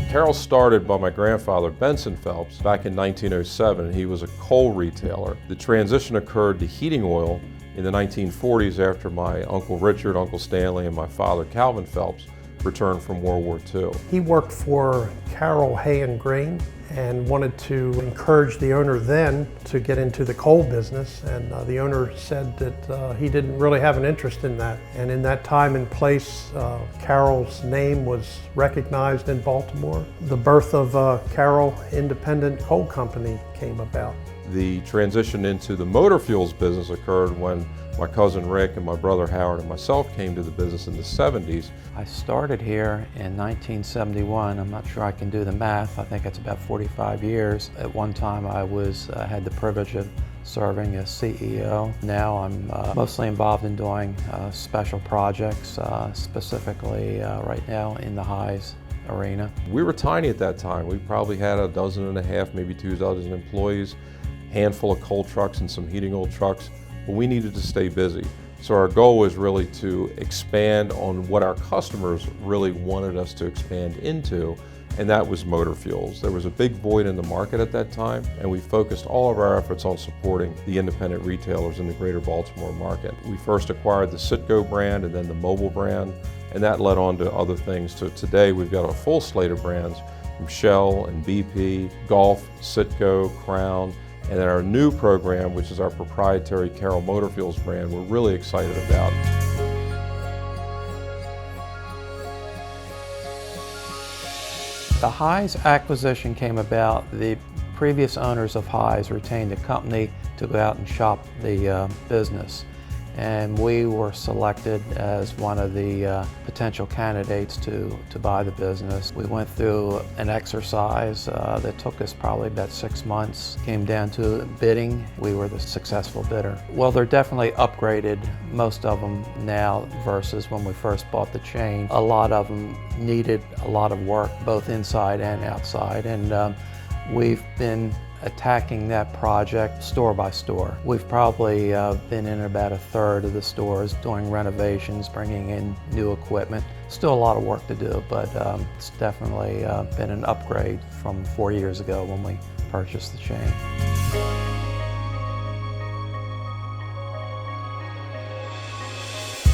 Carroll started by my grandfather, Benson Phelps, back in 1907. He was a coal retailer. The transition occurred to heating oil in the 1940s after my Uncle Richard, Uncle Stanley, and my father, Calvin Phelps, returned from World War II. He worked for Carroll Hay and Grain and wanted to encourage the owner then to get into the coal business, and the owner said that he didn't really have an interest in that. And in that time and place, Carroll's name was recognized in Baltimore. The birth of Carroll Independent Coal Company came about. The transition into the motor fuels business occurred when my cousin Rick and my brother Howard and myself came to the business in the 70s. I started here in 1971. I'm not sure I can do the math. I think it's about 45 years. At one time I had the privilege of serving as CEO. Now I'm mostly involved in doing special projects, specifically right now in the Hy's arena. We were tiny at that time. We probably had 1.5 dozen, maybe 2 dozen employees, handful of coal trucks and some heating oil trucks, but we needed to stay busy. So our goal was really to expand on what our customers really wanted us to expand into, and that was motor fuels. There was a big void in the market at that time, and we focused all of our efforts on supporting the independent retailers in the greater Baltimore market. We first acquired the Citgo brand and then the Mobil brand, and that led on to other things. So today we've got a full slate of brands from Shell and BP, Gulf, Citgo, Crown, and then our new program, which is our proprietary Carroll Motor Fuels brand, we're really excited about. The Hy's acquisition came about. The previous owners of Hy's retained a company to go out and shop the business. And we were selected as one of the potential candidates to buy the business. We went through an exercise that took us probably about 6 months. Came down to bidding. We were the successful bidder. Well, they're definitely upgraded, most of them now, versus when we first bought the chain. A lot of them needed a lot of work, both inside and outside. And we've been attacking that project store by store. We've probably been in about 1/3 of the stores doing renovations, bringing in new equipment. Still a lot of work to do, but it's definitely been an upgrade from 4 years ago when we purchased the chain.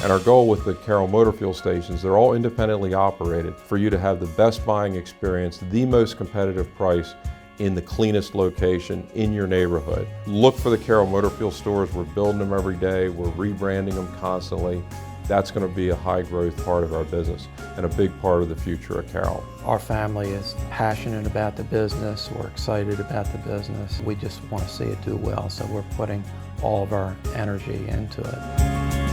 And our goal with the Carroll Motor Fuel stations, they're all independently operated for you to have the best buying experience, the most competitive price, in the cleanest location in your neighborhood. Look for the Carroll Motor Fuel stores. We're building them every day. We're rebranding them constantly. That's going to be a high growth part of our business and a big part of the future of Carroll. Our family is passionate about the business. We're excited about the business. We just want to see it do well, so we're putting all of our energy into it.